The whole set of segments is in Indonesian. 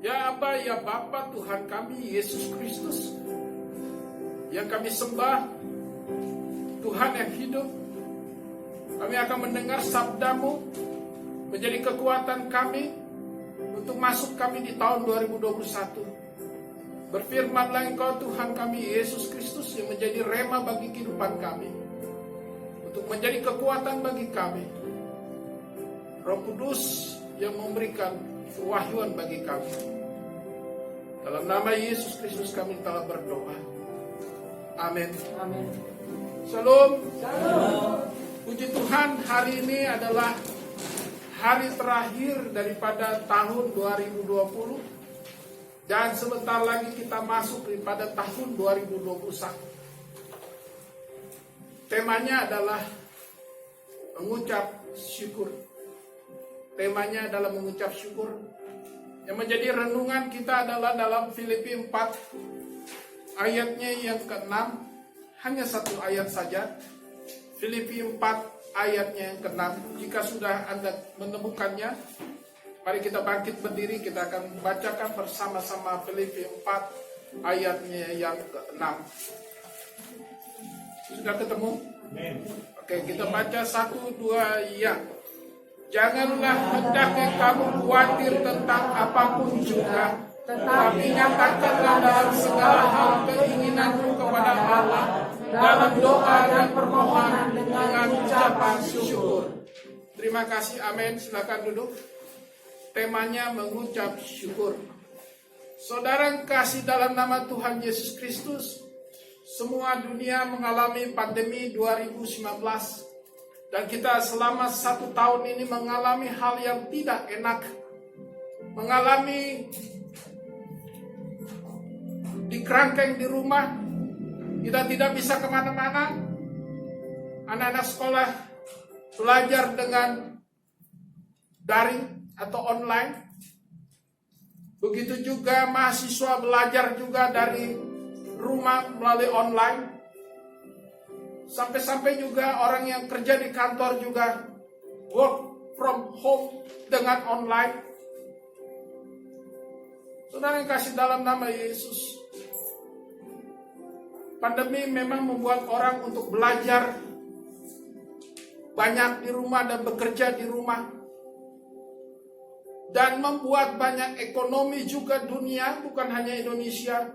Ya Aba, ya Bapa Tuhan kami Yesus Kristus yang kami sembah, Tuhan yang hidup. Kami akan mendengar sabda-Mu menjadi kekuatan kami untuk masuk kami di tahun 2021. Berfirmanlah Engkau Tuhan kami Yesus Kristus yang menjadi rema bagi kehidupan kami, untuk menjadi kekuatan bagi kami. Roh Kudus yang memberikan kewahyuan bagi kami. Dalam nama Yesus Kristus kami telah berdoa. Amin. Amin. Shalom. Shalom. Puji Tuhan, hari ini adalah hari terakhir daripada tahun 2020. Dan sebentar lagi kita masuk daripada tahun 2021. Temanya adalah mengucap syukur. Temanya adalah mengucap syukur. Yang menjadi renungan kita adalah dalam Filipi 4 ayatnya yang ke-6. Hanya satu ayat saja. Filipi 4 ayatnya yang ke-6. Jika sudah Anda menemukannya, mari kita bangkit berdiri. Kita akan membacakan bersama-sama Filipi 4 ayatnya yang ke-6. Sudah ketemu? Oke, kita baca 1, 2, ya. Janganlah hendaknya kamu khawatir tentang apapun juga, tetapi nyatakanlah dalam segala hal keinginanmu kepada Allah dalam doa dan permohonan dengan ucapan syukur. Terima kasih, amin. Silakan duduk. Temanya mengucap syukur. Saudara yang kasih dalam nama Tuhan Yesus Kristus, semua dunia mengalami pandemi 2019. Dan kita selama 1 tahun ini mengalami hal yang tidak enak. Mengalami dikerangkeng di rumah. Kita tidak bisa kemana-mana. Anak-anak sekolah belajar dengan daring atau online. Begitu juga mahasiswa belajar juga dari rumah melalui online. Sampai-sampai juga orang yang kerja di kantor juga work from home dengan online. Saudara yang kasih dalam nama Yesus, pandemi memang membuat orang untuk belajar banyak di rumah dan bekerja di rumah. Dan membuat banyak ekonomi juga dunia, bukan hanya Indonesia,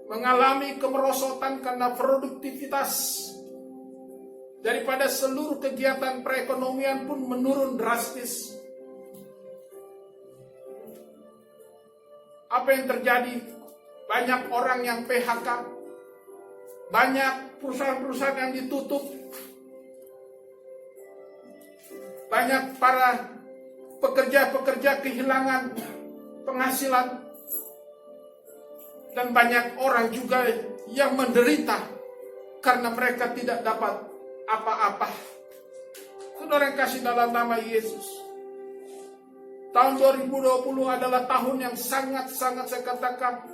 mengalami kemerosotan karena produktivitas daripada seluruh kegiatan perekonomian pun menurun drastis. Apa yang terjadi? Banyak orang yang PHK, banyak perusahaan-perusahaan yang ditutup, banyak para pekerja-pekerja kehilangan penghasilan, dan banyak orang juga yang menderita karena mereka tidak dapat apa-apa. Saudara yang kasih dalam nama Yesus, tahun 2020 adalah tahun yang sangat-sangat, saya katakan,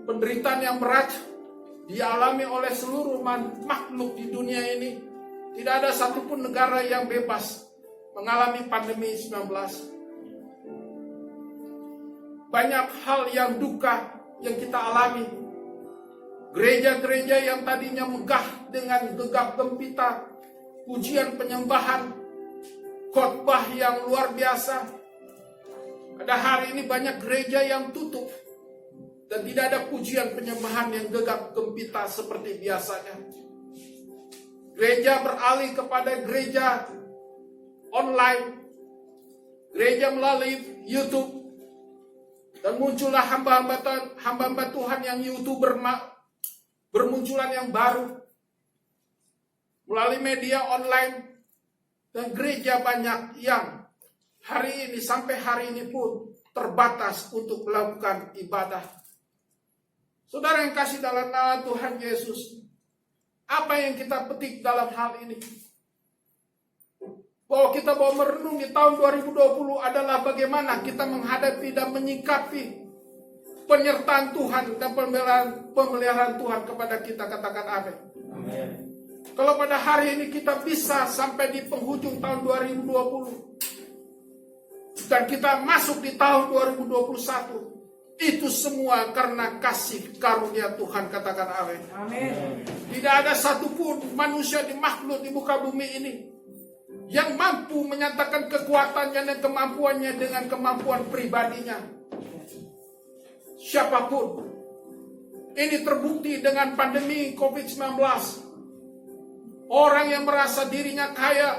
penderitaan yang berat dialami oleh seluruh makhluk di dunia ini. Tidak ada satupun negara yang bebas mengalami pandemi 19. Banyak hal yang duka yang kita alami. Gereja-gereja yang tadinya megah dengan gegap gempita, pujian penyembahan, khotbah yang luar biasa. Pada hari ini banyak gereja yang tutup dan tidak ada pujian penyembahan yang gegap gempita seperti biasanya. Gereja beralih kepada gereja online, gereja melalui YouTube, dan muncullah hamba-hamba Tuhan yang YouTuber bermunculan yang baru melalui media online. Dan gereja banyak yang hari ini sampai hari ini pun terbatas untuk melakukan ibadah. Saudara yang kasih dalam nama Tuhan Yesus, apa yang kita petik dalam hal ini? Bahwa kita mau merenungi tahun 2020 adalah bagaimana kita menghadapi dan menyikapi penyertaan Tuhan dan pemeliharaan Tuhan kepada kita. Katakan amin. Amin. Kalau pada hari ini kita bisa sampai di penghujung tahun 2020, Dan kita masuk di tahun 2021. Itu semua karena kasih karunia Tuhan, katakan amin. Amin. Tidak ada satupun manusia di makhluk di muka bumi ini yang mampu menyatakan kekuatannya dan kemampuannya dengan kemampuan pribadinya. Siapapun. Ini terbukti dengan pandemi COVID-19. Orang yang merasa dirinya kaya,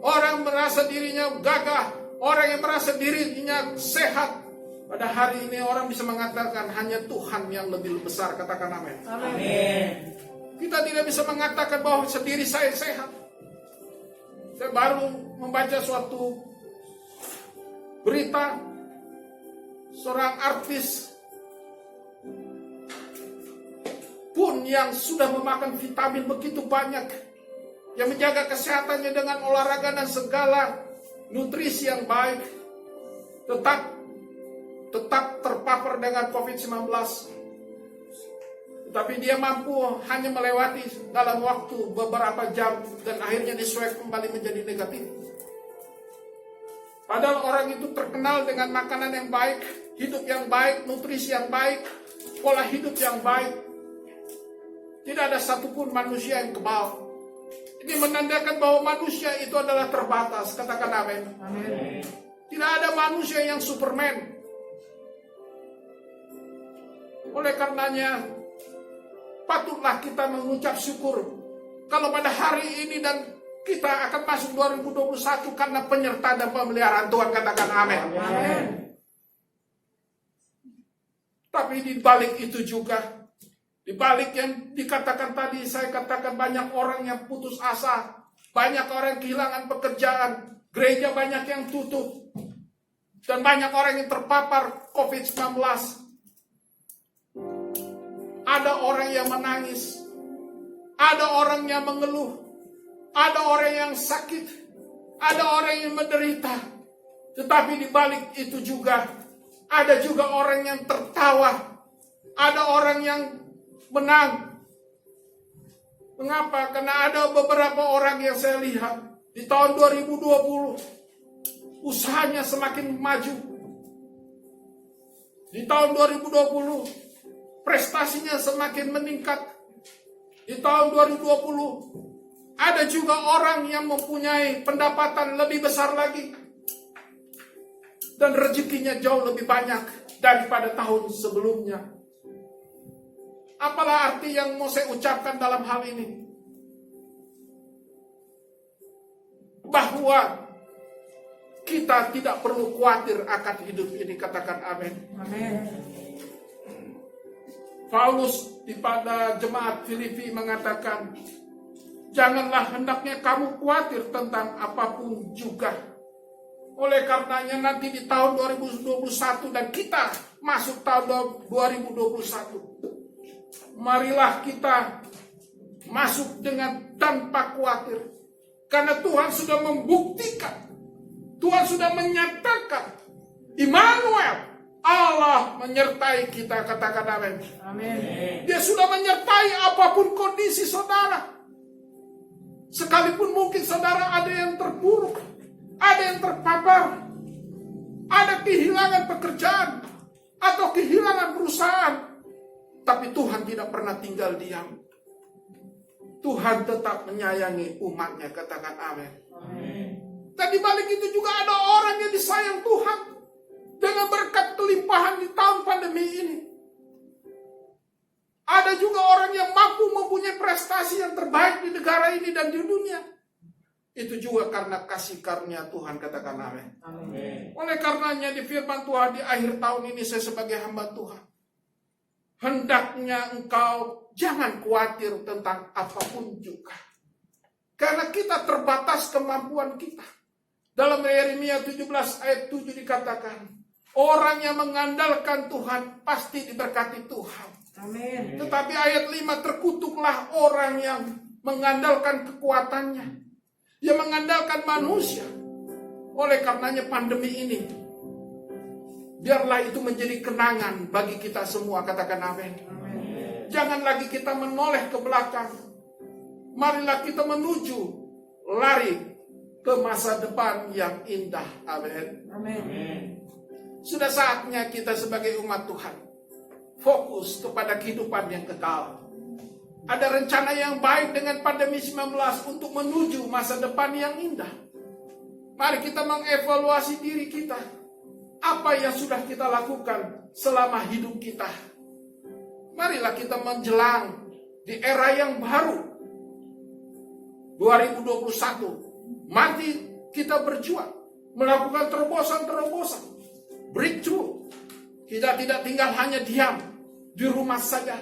orang merasa dirinya gagah, orang yang merasa dirinya sehat. Pada hari ini orang bisa mengatakan hanya Tuhan yang lebih besar, katakan amin. Amin. Kita tidak bisa mengatakan bahwa sendiri saya sehat. Saya baru membaca suatu berita seorang artis pun yang sudah memakan vitamin begitu banyak, yang menjaga kesehatannya dengan olahraga dan segala nutrisi yang baik, tetap terpapar dengan COVID-19. Tapi dia mampu hanya melewati dalam waktu beberapa jam dan akhirnya disuai kembali menjadi negatif. Padahal orang itu terkenal dengan makanan yang baik, hidup yang baik, nutrisi yang baik, pola hidup yang baik. Tidak ada satupun manusia yang kebal. Ini menandakan bahwa manusia itu adalah terbatas. Katakan amin. Amin. Tidak ada manusia yang Superman. Oleh karenanya, patutlah kita mengucap syukur kalau pada hari ini dan kita akan masuk 2021 karena penyertaan dan pemeliharaan Tuhan. Katakan amin. Amin. Tapi di balik itu juga, di balik yang dikatakan tadi, saya katakan banyak orang yang putus asa, banyak orang yang kehilangan pekerjaan, gereja banyak yang tutup, dan banyak orang yang terpapar COVID-19. Ada orang yang menangis, ada orang yang mengeluh, ada orang yang sakit, ada orang yang menderita. Tetapi di balik itu juga, ada juga orang yang tertawa, ada orang yang menang. Mengapa? Karena ada beberapa orang yang saya lihat di tahun 2020 usahanya semakin maju. Di tahun 2020 prestasinya semakin meningkat. Di tahun 2020 ada juga orang yang mempunyai pendapatan lebih besar lagi dan rezekinya jauh lebih banyak daripada tahun sebelumnya. Apalah arti yang mau saya ucapkan dalam hal ini? Bahwa kita tidak perlu khawatir akan hidup ini. Katakan amin. Amin. Paulus pada jemaat Filipi mengatakan, janganlah hendaknya kamu khawatir tentang apapun juga. Oleh karenanya nanti di tahun 2021 dan kita masuk tahun 2021. Marilah kita masuk dengan tanpa khawatir. Karena Tuhan sudah membuktikan, Tuhan sudah menyatakan, Immanuel, Allah menyertai kita. Katakan amin. Amin. Dia sudah menyertai apapun kondisi saudara. Sekalipun mungkin saudara ada yang terpuruk, ada yang terpapar, ada kehilangan pekerjaan, atau kehilangan perusahaan. Tapi Tuhan tidak pernah tinggal diam. Tuhan tetap menyayangi umatnya. Katakan amin. Dan di balik itu juga ada orang yang disayang Tuhan dengan berkat kelimpahan di tahun pandemi ini. Ada juga orang yang mampu mempunyai prestasi yang terbaik di negara ini dan di dunia. Itu juga karena kasih karunia Tuhan. Katakan amin. Oleh karenanya di firman Tuhan di akhir tahun ini, saya sebagai hamba Tuhan, hendaknya engkau jangan khawatir tentang apapun juga. Karena kita terbatas kemampuan kita. Dalam Yeremia 17 ayat 7 dikatakan, orang yang mengandalkan Tuhan pasti diberkati Tuhan. Amin. Tetapi ayat 5, terkutuklah orang yang mengandalkan kekuatannya, yang mengandalkan manusia. Oleh karenanya pandemi ini, biarlah itu menjadi kenangan bagi kita semua. Katakan amin. Jangan lagi kita menoleh ke belakang. Marilah kita menuju lari ke masa depan yang indah. Amin. Amin. Sudah saatnya kita sebagai umat Tuhan fokus kepada kehidupan yang kekal. Ada rencana yang baik dengan pandemi 19 untuk menuju masa depan yang indah. Mari kita mengevaluasi diri kita. Apa yang sudah kita lakukan selama hidup kita. Marilah kita menjelang di era yang baru 2021. Mari kita berjuang melakukan terobosan-terobosan, breakthrough. Kita tidak tinggal hanya diam di rumah saja.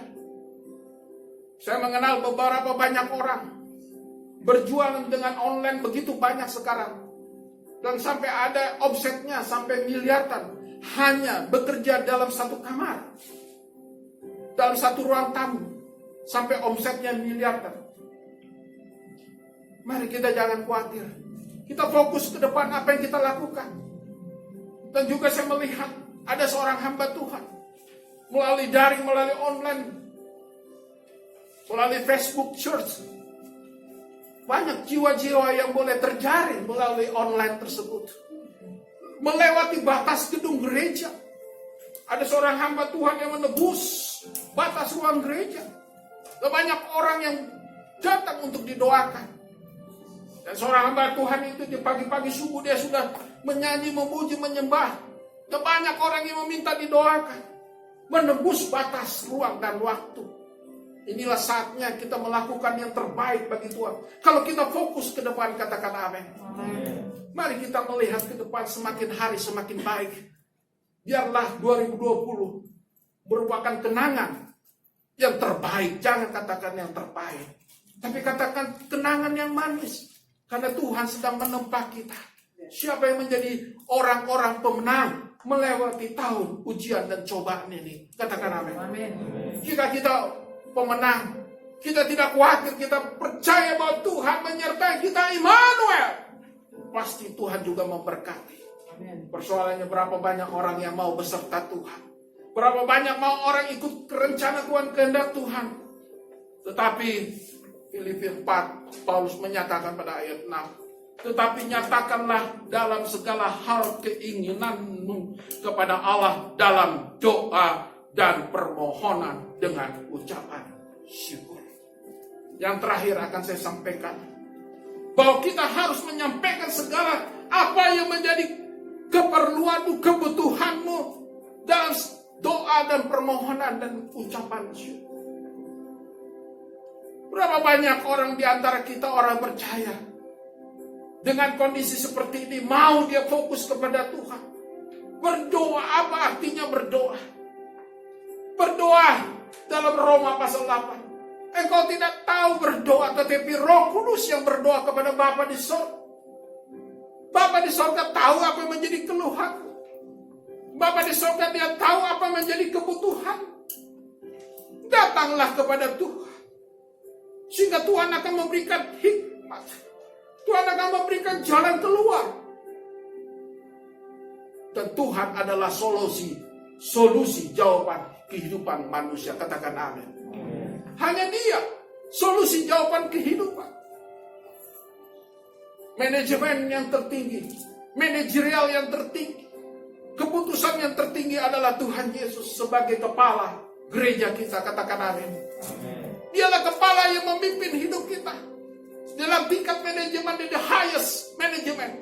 Saya mengenal beberapa banyak orang berjualan dengan online begitu banyak sekarang. Dan sampai ada omsetnya sampai miliaran hanya bekerja dalam satu kamar. Dalam satu ruang tamu sampai omsetnya miliaran. Mari kita jangan khawatir. Kita fokus ke depan apa yang kita lakukan. Dan juga saya melihat ada seorang hamba Tuhan melalui daring, melalui online, melalui Facebook Church. Banyak jiwa-jiwa yang boleh terjaring melalui online tersebut. Melewati batas gedung gereja. Ada seorang hamba Tuhan yang menebus batas ruang gereja. Dan banyak orang yang datang untuk didoakan. Dan seorang hamba Tuhan itu di pagi-pagi subuh dia sudah menyanyi, memuji, menyembah. Dan banyak orang yang meminta didoakan. Menembus batas ruang dan waktu. Inilah saatnya kita melakukan yang terbaik bagi Tuhan. Kalau kita fokus ke depan, katakan amin. Mari kita melihat ke depan semakin hari semakin baik. Biarlah 2020 merupakan kenangan yang terbaik. Jangan katakan yang terbaik. Tapi katakan kenangan yang manis. Karena Tuhan sedang menempa kita. Siapa yang menjadi orang-orang pemenang melewati tahun ujian dan cobaan ini? Katakan amin. Jika kita pemenang, kita tidak khawatir, kita percaya bahwa Tuhan menyertai kita, Immanuel. Pasti Tuhan juga memberkati. Persoalannya berapa banyak orang yang mau beserta Tuhan. Berapa banyak mau orang ikut rencana Tuhan, kehendak Tuhan. Tetapi Filipi 4, Paulus menyatakan pada ayat 6. Tetapi nyatakanlah dalam segala hal keinginanmu kepada Allah dalam doa dan permohonan dengan ucapan syukur. Yang terakhir akan saya sampaikan. Bahwa kita harus menyampaikan segala apa yang menjadi keperluanmu, kebutuhanmu dalam doa dan permohonan dan ucapan syukur. Berapa banyak orang di antara kita orang percaya dengan kondisi seperti ini mau dia fokus kepada Tuhan. Berdoa, apa artinya berdoa? Berdoa dalam Roma pasal 8. Engkau tidak tahu berdoa, tetapi Roh Kudus yang berdoa kepada Bapa di sorga. Bapa di sorga tahu apa yang menjadi keluhan. Bapa di sorga dia tahu apa yang menjadi kebutuhan. Datanglah kepada Tuhan. Sehingga Tuhan akan memberikan hikmat. Tuhan akan memberikan jalan keluar. Dan Tuhan adalah solusi jawaban kehidupan manusia. Katakan amin. Hanya Dia solusi jawaban kehidupan. Manajemen yang tertinggi, manajerial yang tertinggi, keputusan yang tertinggi adalah Tuhan Yesus sebagai kepala gereja kita. Katakan amin. Dialah kepala yang memimpin hidup kita dalam tingkat manajemen, the highest management.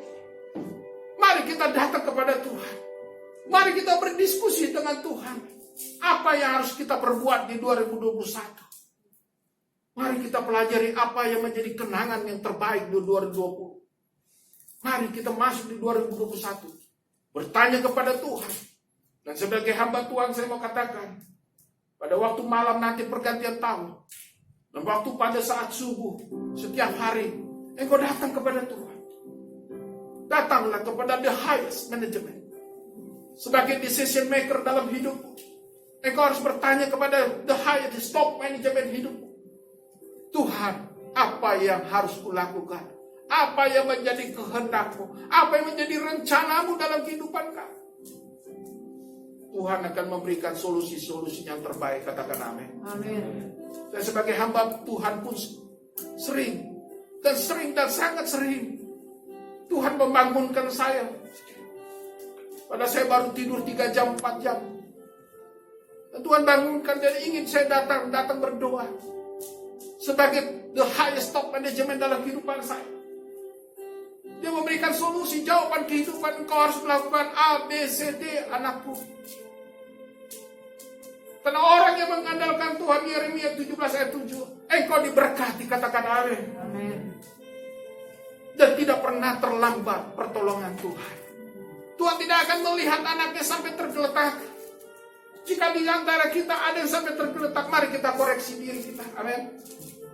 Mari kita datang kepada Tuhan. Mari kita berdiskusi dengan Tuhan. Apa yang harus kita perbuat di 2021? Mari kita pelajari apa yang menjadi kenangan yang terbaik di 2020. Mari kita masuk di 2021. Bertanya kepada Tuhan. Dan sebagai hamba Tuhan saya mau katakan. Pada waktu malam nanti pergantian tahun. Dan waktu pada saat subuh. Setiap hari. Engkau datang kepada Tuhan. Datanglah kepada the highest management. Sebagai decision maker dalam hidupmu. Engkau harus bertanya kepada the highest top management hidupmu. Tuhan, apa yang harus kulakukan? Apa yang menjadi kehendakmu? Apa yang menjadi rencanamu dalam kehidupan kamu? Tuhan akan memberikan solusi-solusi yang terbaik. Katakan amin. Amin. Saya sebagai hamba Tuhan pun sering dan sangat sering Tuhan membangunkan saya. Padahal saya baru tidur 3 jam, 4 jam. Dan Tuhan bangunkan dan ingin saya datang berdoa. Sebagai the highest top management dalam kehidupan saya. Dia memberikan solusi, jawaban kehidupan. Engkau harus melakukan A, B, C, D, anakku. Karena orang yang mengandalkan Tuhan, Yeremia 17 ayat 7. Engkau diberkati, katakan amin. Amin. Dan tidak pernah terlambat pertolongan Tuhan. Tuhan tidak akan melihat anaknya sampai tergeletak. Jika di antara kita ada yang sampai tergeletak, mari kita koreksi diri kita. Amin.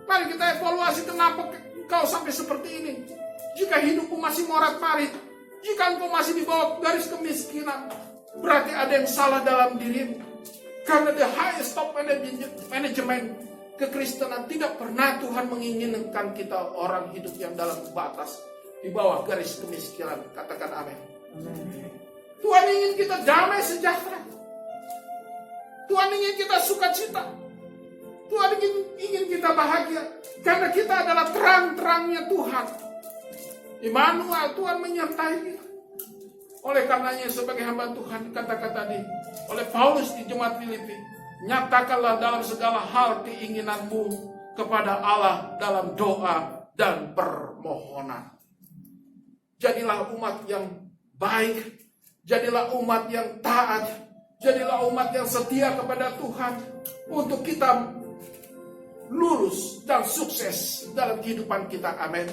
Mari kita evaluasi kenapa engkau sampai seperti ini. Jika hidupmu masih morat-marit, jika engkau masih di bawah garis kemiskinan, berarti ada yang salah dalam dirimu. Karena the highest top management kekristenan tidak pernah Tuhan menginginkan kita orang hidup yang dalam batas di bawah garis kemiskinan. Katakan amin. Tuhan ingin kita damai sejahtera. Tuhan ingin kita sukacita. Tuhan ingin kita bahagia. Karena kita adalah terang-terangnya Tuhan. Immanuel, Tuhan menyertai kita. Oleh karenanya sebagai hamba Tuhan, kata-kata tadi oleh Paulus di jemaat Filipi, nyatakanlah dalam segala hal keinginanmu kepada Allah dalam doa dan permohonan. Jadilah umat yang baik, jadilah umat yang taat, jadilah umat yang setia kepada Tuhan untuk kita lurus dan sukses dalam kehidupan kita. Amin.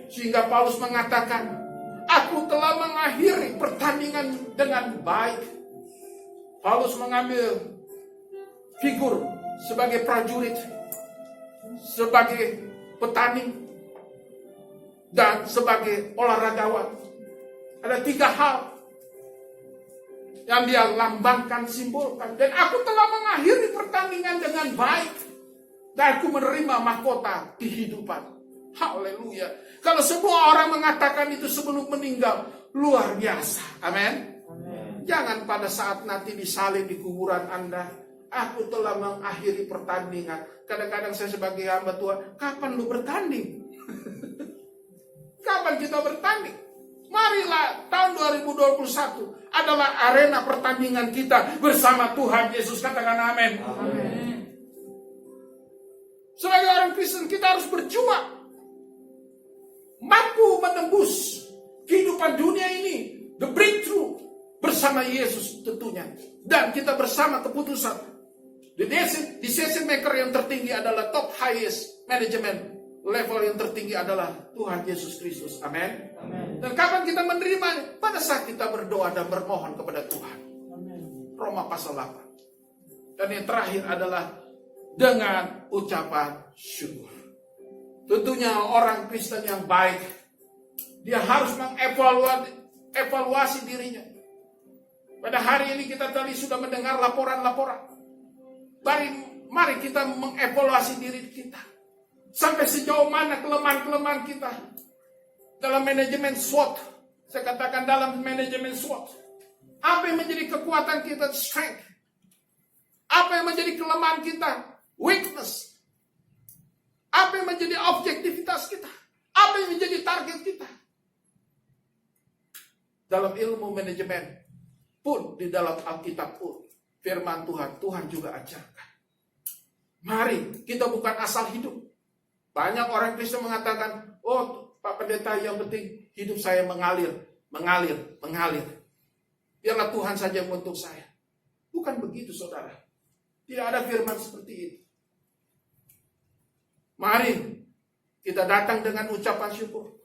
Sehingga Paulus mengatakan, aku telah mengakhiri pertandingan dengan baik. Paulus mengambil figur sebagai prajurit, sebagai petani, dan sebagai olahragawan. Ada 3 hal yang dia lambangkan, simbolkan. Dan aku telah mengakhiri pertandingan dengan baik. Dan aku menerima mahkota kehidupan. Haleluya. Kalau semua orang mengatakan itu sebelum meninggal, luar biasa. Amin. Jangan pada saat nanti disalib di kuburan Anda, aku telah mengakhiri pertandingan. Kadang-kadang saya sebagai hamba Tuhan, kapan lu bertanding? Kapan kita bertanding? Marilah tahun 2021 adalah arena pertandingan kita bersama Tuhan Yesus. Katakan amin. Sebagai orang Kristen kita harus berjuang. Mampu menembus kehidupan dunia ini, the breakthrough bersama Yesus tentunya, dan kita bersama keputusan. The decision maker yang tertinggi adalah top highest management level yang tertinggi adalah Tuhan Yesus Kristus. Amin. Dan kapan kita menerimanya? Pada saat kita berdoa dan bermohon kepada Tuhan. Roma pasal 8. Dan yang terakhir adalah dengan ucapan syukur. Tentunya orang Kristen yang baik, dia harus mengevaluasi dirinya. Pada hari ini kita tadi sudah mendengar laporan-laporan. Mari kita mengevaluasi diri kita. Sampai sejauh mana kelemahan-kelemahan kita. Dalam manajemen SWOT. Saya katakan dalam manajemen SWOT. Apa yang menjadi kekuatan kita? Strength. Apa yang menjadi kelemahan kita? Weakness. Apa yang menjadi objektivitas kita? Apa yang menjadi target kita? Dalam ilmu manajemen pun, di dalam Alkitab pun, firman Tuhan juga ajarkan. Mari, kita bukan asal hidup. Banyak orang Kristen mengatakan, oh Pak Pendeta, yang penting hidup saya mengalir. Biarlah Tuhan saja yang untuk saya. Bukan begitu, saudara. Tidak ada firman seperti itu. Mari kita datang dengan ucapan syukur.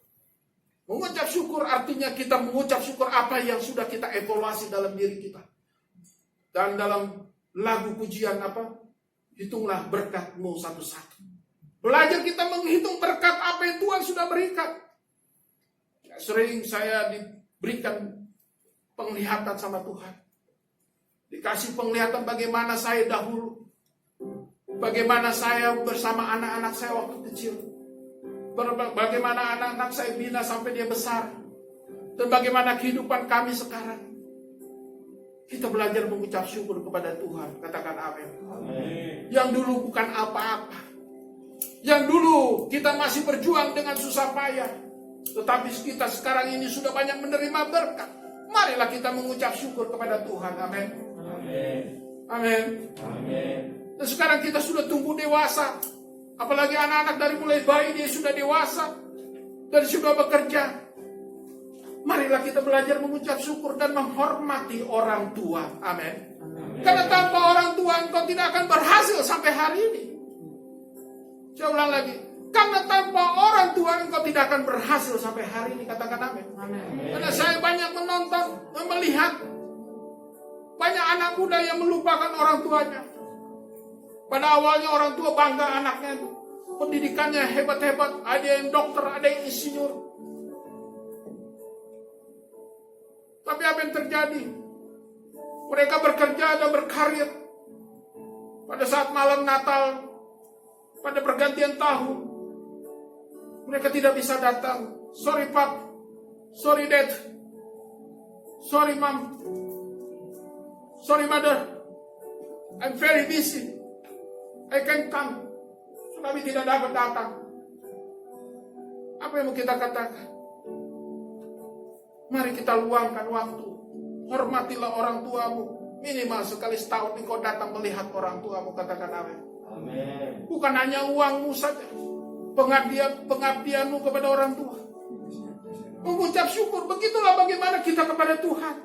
Mengucap syukur artinya kita mengucap syukur apa yang sudah kita evaluasi dalam diri kita. Dan dalam lagu pujian apa? Hitunglah berkat-Mu satu-satu. Belajar kita menghitung berkat apa yang Tuhan sudah berikan. Sering saya diberikan penglihatan sama Tuhan. Dikasih penglihatan bagaimana saya dahulu. Bagaimana saya bersama anak-anak saya waktu kecil. Bagaimana anak-anak saya bina sampai dia besar. Dan bagaimana kehidupan kami sekarang. Kita belajar mengucap syukur kepada Tuhan. Katakan amin. Yang dulu bukan apa-apa. Yang dulu kita masih berjuang dengan susah payah. Tetapi kita sekarang ini sudah banyak menerima berkat. Marilah kita mengucap syukur kepada Tuhan. Amin. Amin. Amin. Amin. Dan sekarang kita sudah tumbuh dewasa. Apalagi anak-anak dari mulai bayi dia sudah dewasa. Dan sudah bekerja. Marilah kita belajar mengucap syukur dan menghormati orang tua. Amin. Karena tanpa orang tua engkau tidak akan berhasil sampai hari ini. Saya ulang lagi. Karena tanpa orang tua engkau tidak akan berhasil sampai hari ini. Katakan amin. Karena saya banyak menonton dan melihat banyak anak muda yang melupakan orang tuanya. Pada awalnya orang tua bangga anaknya itu. Pendidikannya hebat-hebat. Ada yang dokter, ada yang insinyur. Tapi apa yang terjadi? Mereka bekerja dan berkarir. Pada saat malam Natal, pada pergantian tahun, mereka tidak bisa datang. Sorry Pap, sorry Dad, sorry Mom, sorry Mother, I'm very busy, I can't come. Kami tidak dapat datang. Apa yang mau kita katakan? Mari kita luangkan waktu. Hormatilah orang tuamu. Minimal sekali setahun engkau datang melihat orang tuamu. Katakan amin. Amin. Bukan hanya uangmu saja. Pengabdianmu kepada orang tua. Mengucap syukur. Begitulah bagaimana kita kepada Tuhan.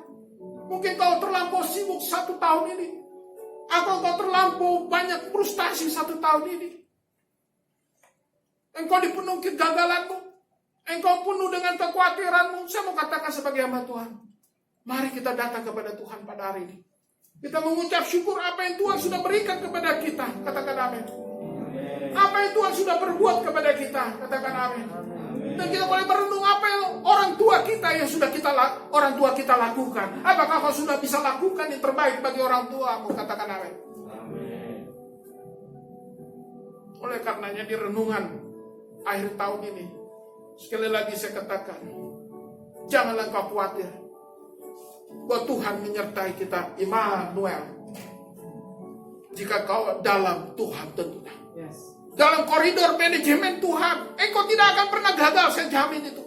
Mungkin kau terlampau sibuk 1 tahun ini. Atau kau terlampau banyak frustasi 1 tahun ini. Engkau dipenuhi kegagalanmu. Engkau penuh dengan kekhawatiranmu. Saya mau katakan sebagai hamba Tuhan. Mari kita datang kepada Tuhan pada hari ini. Kita mengucap syukur apa yang Tuhan sudah berikan kepada kita. Katakan amin. Apa yang Tuhan sudah berbuat kepada kita. Katakan amin. Dan kita boleh merenung apa yang orang tua kita yang sudah orang tua kita lakukan. Apakah kau sudah bisa lakukan yang terbaik bagi orang tuamu? Katakan amin. Oleh karenanya di renungan akhir tahun ini, sekali lagi saya katakan, janganlah kau khawatir, bahwa Tuhan menyertai kita, Immanuel. Jika kau dalam Tuhan tentunya. Dalam koridor manajemen Tuhan, engkau tidak akan pernah gagal, saya jamin itu.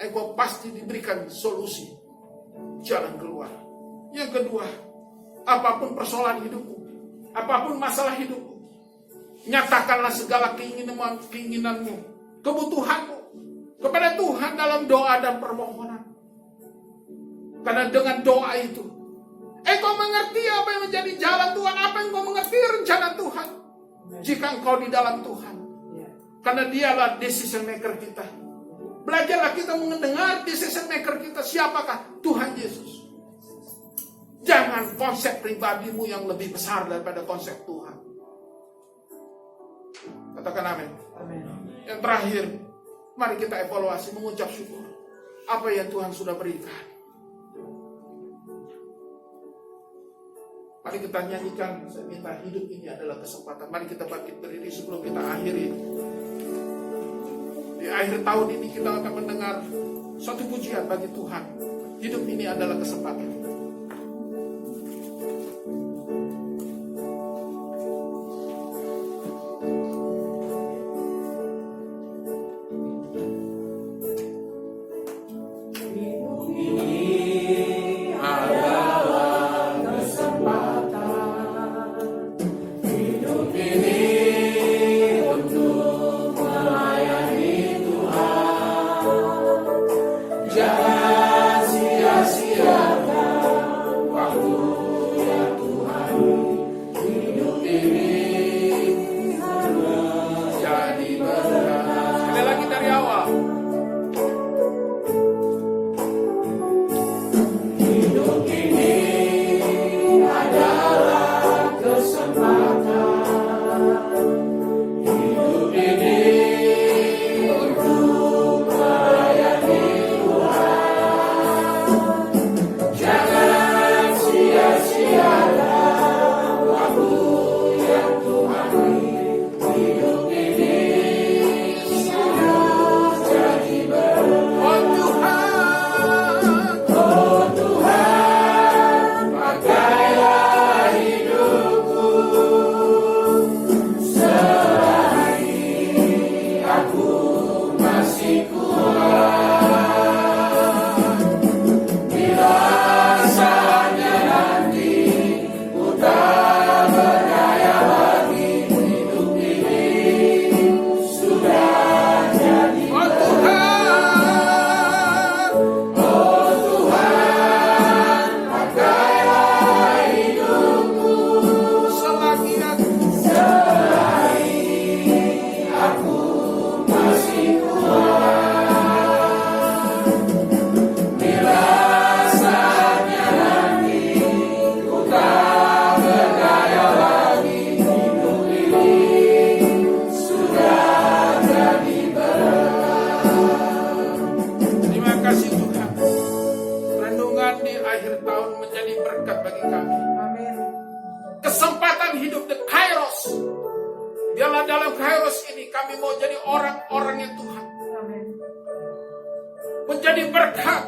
Engkau pasti diberikan solusi, jalan keluar. Yang kedua, apapun persoalan hidupmu, apapun masalah hidupmu, nyatakanlah segala keinginanmu, kebutuhanmu kepada Tuhan dalam doa dan permohonan. Karena dengan doa itu, engkau mengerti apa yang menjadi jalan Tuhan, apa yang engkau mengerti rencana Tuhan. Jika engkau di dalam Tuhan, karena dialah decision maker kita. Belajarlah kita mendengar decision maker kita. Siapakah? Tuhan Yesus. Jangan konsep pribadimu yang lebih besar daripada konsep Tuhan. Katakan amin. Yang terakhir, mari kita evaluasi, mengucap syukur apa yang Tuhan sudah berikan. Mari kita nyanyikan, saya minta hidup ini adalah kesempatan. Mari kita bangkit berdiri sebelum kita akhiri. Di akhir tahun ini kita akan mendengar suatu pujian bagi Tuhan. Hidup ini adalah kesempatan. Jangan sia-siakan hidup the Kairos. Biarlah dalam Kairos ini kami mau jadi orang-orang yang Tuhan. Menjadi berkat.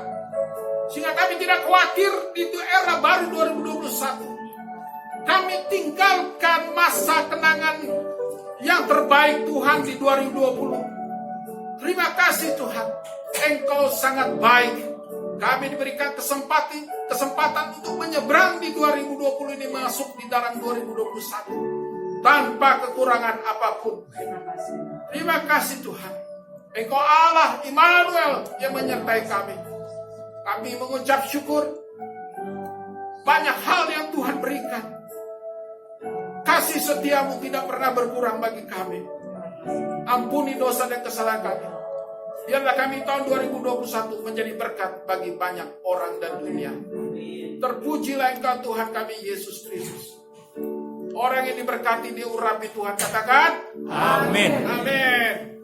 Sehingga kami tidak khawatir di era baru 2021. Kami tinggalkan masa kenangan yang terbaik Tuhan di 2020. Terima kasih Tuhan. Engkau sangat baik. Kami diberikan kesempatan untuk menyeberang di 2020 ini masuk di dalam 2021 tanpa kekurangan apapun. Terima kasih Tuhan. Engkau Allah Immanuel yang menyertai kami. Kami mengucap syukur. Banyak hal yang Tuhan berikan. Kasih setiamu tidak pernah berkurang bagi kami. Ampuni dosa dan kesalahan kami. Biarlah kami tahun 2021 menjadi berkat bagi banyak orang dan dunia. Terpujilah Engkau Tuhan kami Yesus Kristus. Orang yang diberkati diurapi Tuhan, katakan amin. Amin.